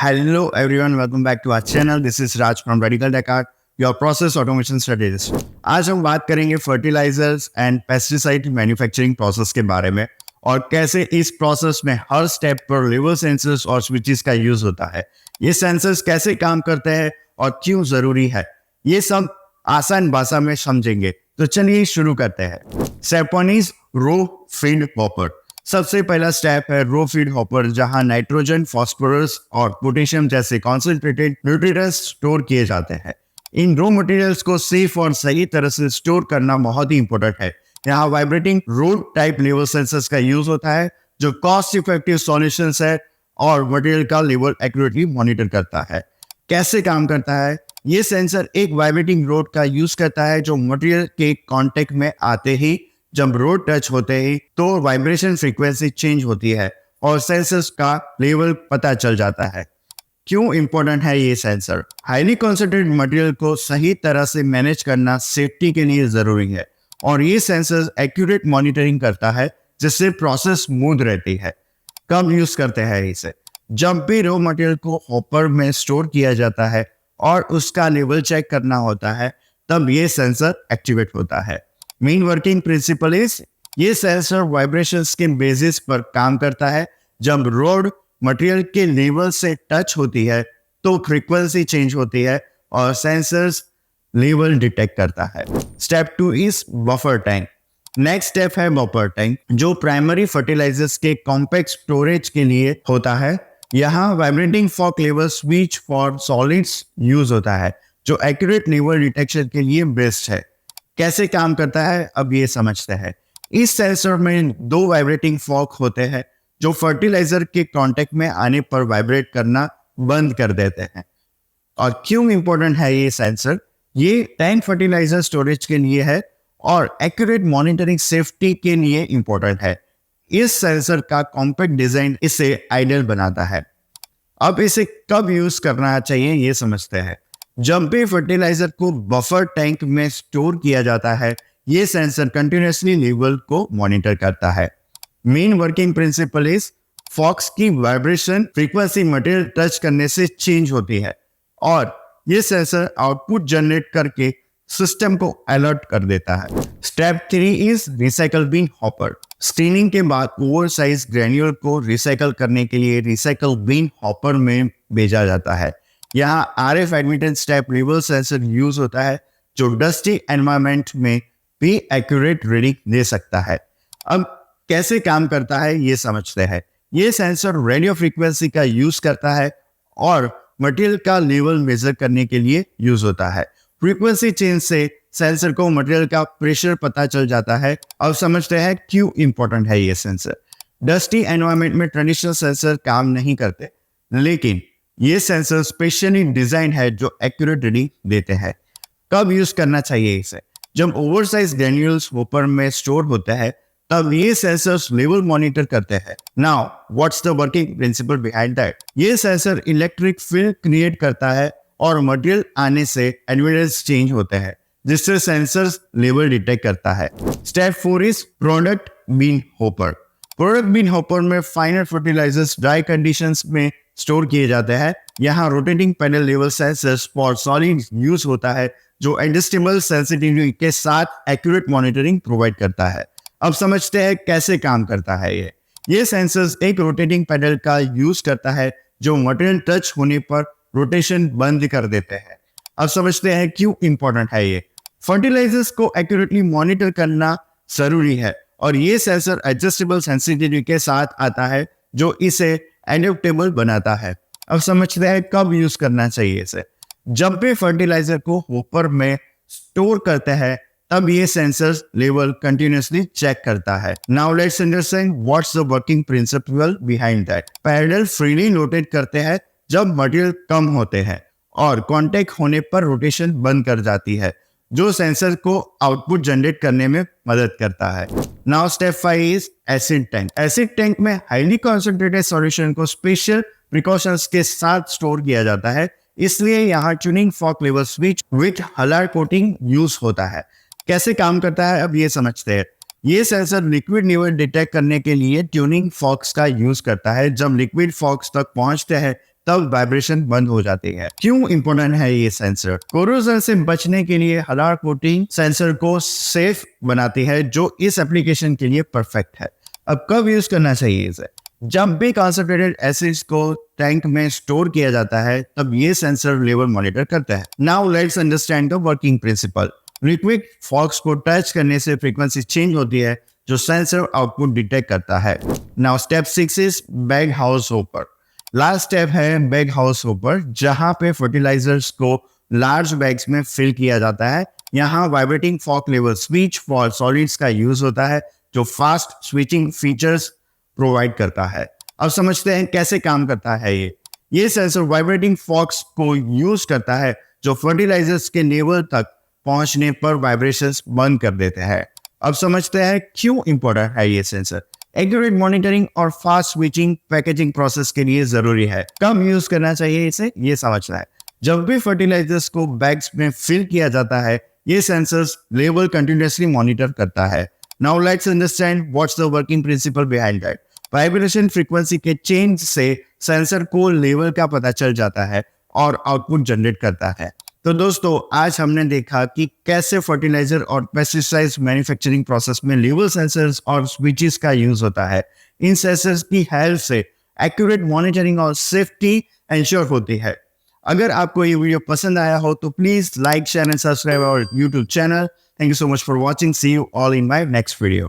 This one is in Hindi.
Hello everyone, welcome back to our channel. This is Raj from Radical Descartes, your process automation strategist. आज हम बात करेंगे fertilisers and pesticide manufacturing process के बारे में और कैसे इस प्रोसेस में हर स्टेप पर लेवल सेंसर्स और स्विचेस का यूज होता है। ये सेंसर्स कैसे काम करते हैं और क्यों जरूरी है, ये सब आसान भाषा में समझेंगे। तो चलिए शुरू करते हैं। Step 1 is raw feed hopper. सबसे पहला स्टेप है रो फीड हॉपर, जहां नाइट्रोजन, फास्फोरस और पोटेशियम जैसे कॉन्सेंट्रेटेड न्यूट्रिएंट्स स्टोर किए जाते हैं। इन रो मटेरियल्स को सेफ और सही तरह से स्टोर करना बहुत ही इंपॉर्टेंट है। यहाँ vibrating road type level sensors का यूज होता है, जो कॉस्ट इफेक्टिव सॉल्यूशंस है और मटेरियल का लेवल एक्यूरेटली मॉनिटर करता है। कैसे काम करता है? ये सेंसर एक वाइब्रेटिंग रोड का यूज करता है, जो मटेरियल के कांटेक्ट में आते ही जब रोड टच होते ही तो वाइब्रेशन फ्रीक्वेंसी चेंज होती है और सेंसर्स का लेवल पता चल जाता है। क्यों इंपॉर्टेंट है ये सेंसर? हाईली कॉन्सेंट्रेटेड मटेरियल को सही तरह से मैनेज करना सेफ्टी के लिए जरूरी है और ये सेंसर एक्यूरेट मॉनिटरिंग करता है, जिससे प्रोसेस स्मूथ रहती है। कब यूज करते हैं इसे? जब भी रॉ मटेरियल को हॉपर में स्टोर किया जाता है और उसका लेवल चेक करना होता है, तब ये सेंसर एक्टिवेट होता है। मेन वर्किंग प्रिंसिपल इज, ये सेंसर वाइब्रेशंस के बेसिस पर काम करता है। जब रोड मटेरियल के लेवल से टच होती है तो फ्रीक्वेंसी चेंज होती है और सेंसर्स लेवल डिटेक्ट करता है। Step 2 is buffer tank. Next step है बफर टैंक, जो प्राइमरी फर्टिलाइजर्स के कॉम्पैक्ट स्टोरेज के लिए होता है। यहाँ vibrating fork level switch for solids use होता है, जो एक्यूरेट लेवल डिटेक्शन के लिए बेस्ट है। कैसे काम करता है, अब ये समझते हैं। इस सेंसर में 2 वाइब्रेटिंग फॉक होते हैं, जो फर्टिलाइजर के कांटेक्ट में आने पर वाइब्रेट करना बंद कर देते हैं। और क्यों इंपॉर्टेंट है ये सेंसर? ये टैंक फर्टिलाइजर स्टोरेज के लिए है और एक्यूरेट मॉनिटरिंग सेफ्टी के लिए इंपॉर्टेंट है। इस सेंसर का कॉम्पैक्ट डिजाइन इसे आइडियल बनाता है। अब इसे कब यूज करना चाहिए ये समझते हैं। जब भी फर्टिलाइजर को बफर टैंक में स्टोर किया जाता है, ये सेंसर कंटिन्यूअसली लेवल को मॉनिटर करता है। Main working principle is, forks की वाइब्रेशन फ्रीक्वेंसी मटेरियल टच करने से चेंज होती है और ये सेंसर आउटपुट जनरेट करके सिस्टम को अलर्ट कर देता है। Step 3 is recycle bin hopper. Screening के बाद ओवर साइज ग्रेन्यूल को रिसाइकल करने के लिए रिसाइकल बिन हॉपर में भेजा जाता है। यहाँ RF admittance step level sensor use होता है, जो डस्टी एनवायरनमेंट में भी एक्यूरेट रीडिंग दे सकता है। अब कैसे काम करता है ये समझते हैं। ये सेंसर रेडियो फ्रीक्वेंसी का यूज करता है और मटेरियल का लेवल मेजर करने के लिए यूज होता है। फ्रीक्वेंसी चेंज से सेंसर को मटेरियल का प्रेशर पता चल जाता है। अब समझते हैं क्यों इंपॉर्टेंट है ये सेंसर। डस्टी एनवायरनमेंट में ट्रेडिशनल सेंसर काम नहीं करते, लेकिन ये सेंसर स्पेशली डिजाइन है जो एक्यूरेट रीडिंग देते हैं। कब यूज करना चाहिए इसे? जब ओवरसाइज ग्रेन्यूल्स हॉपर में स्टोर होते हैं, तब ये सेंसर्स लेवल मॉनिटर करते हैं। Now what's the working principle behind that? ये सेंसर इलेक्ट्रिक फील्ड क्रिएट करता है और मटेरियल आने से एडमिटेंस चेंज होते हैं, जिससे सेंसर्स लेवल डिटेक्ट करता है। Step 4 is product bin hopper. Product bin hopper में फाइनल फर्टिलाइजर्स ड्राई कंडीशंस में स्टोर किए जाते हैं। यहाँ rotating panel level sensors for solid use होता है, जो एडजस्टेबल सेंसिटिविटी के साथ एक्यूरेट मॉनिटरिंग प्रोवाइड करता है। अब समझते हैं कैसे काम करता है ये सेंसर्स एक रोटेटिंग पैनल का यूज करता है, जो मटेरियल टच होने पर रोटेशन बंद कर देते हैं। अब समझते हैं क्यों इंपॉर्टेंट है ये। फर्टिलाइजर्स को एक्यूरेटली मॉनिटर करना जरूरी है और ये सेंसर एडजस्टेबल सेंसिटिविटी के साथ आता है, जो इसे एडेप्टेबल बनाता है। अब समझते हैं कब यूज करना चाहिए इसे। जब भी फर्टिलाइजर को हॉपर में स्टोर करते हैं, तब ये सेंसर्स लेवल कंटिन्यूअसली चेक करता है। Now let's understand what's the working principle behind that. Parallel freely rotate करते हैं जब मटेरियल कम होते हैं और कांटेक्ट होने पर रोटेशन बंद कर जाती है, जो सेंसर को आउटपुट जनरेट करने में मदद करता है। Now step 5 is acid tank. Acid tank में हाईली कॉन्सेंट्रेटेड सॉल्यूशन को स्पेशल प्रिकॉशंस के साथ स्टोर किया जाता है, इसलिए यहाँ tuning fork level switch with Halar coating use होता है। कैसे काम करता है अब ये समझते हैं। ये सेंसर लिक्विड लेवल डिटेक्ट करने के लिए ट्यूनिंग फॉक्स का यूज करता है। जब लिक्विड फॉक्स तक पहुंचते हैं, तब वाइब्रेशन बंद हो जाती है। क्यों इंपॉर्टेंट है ये सेंसर? कोरोजन से बचने के लिए हलार कोटिंग सेंसर को सेफ बनाती है, जो इस एप्लीकेशन के लिए परफेक्ट है। अब कब यूज करना चाहिए इसे? जब भी कंसंट्रेटेड एसिड्स को टैंक में स्टोर किया जाता है तब ये सेंसर लेवल मॉनिटर करता है। Now let's understand the working principle. Liquid forks को टच करने से फ्रीक्वेंसी चेंज होती है, जो सेंसर आउटपुट डिटेक्ट करता है। Now step 6 is bag house hopper. Last step है बैग हाउस होपर, जहां पे फर्टिलाइजर्स को लार्ज बैग्स में फिल किया जाता है। यहाँ vibrating fork level switch for solids का यूज होता है, जो फास्ट स्विचिंग फीचर्स प्रोवाइड करता है। अब समझते हैं कैसे काम करता है ये सेंसर वाइब्रेटिंग फॉक्स को यूज करता है, जो फर्टिलाइजर्स के लेवल तक पहुंचने पर वाइब्रेशंस बंद कर देते हैं। अब समझते हैं क्यों इंपॉर्टेंट है ये सेंसर। एक्यूरेट मॉनिटरिंग और फास्ट स्विचिंग पैकेजिंग प्रोसेस के लिए जरूरी है। कब यूज करना चाहिए इसे, ये समझना है। जब भी फर्टिलाइजर्स को बैग्स में फिल किया जाता है, ये सेंसर्स लेवल कंटिन्यूअसली मॉनिटर करता है। Now let's understand what's the working principle behind that. Vibration frequency के चेंज से सेंसर को लेवल का पता चल जाता है और आउटपुट जनरेट करता है। तो दोस्तों, आज हमने देखा कि कैसे फर्टिलाइजर और पेस्टिसाइड मैन्युफैक्चरिंग प्रोसेस में लेवल सेंसर्स और स्विचेस का यूज होता है। इन सेंसर्स की हेल्प से एक्यूरेट मॉनिटरिंग और सेफ्टी इंश्योर होती है। अगर आपको ये वीडियो पसंद आया हो तो please like, share and subscribe our YouTube channel. Thank you so much for watching. See you all in my next video.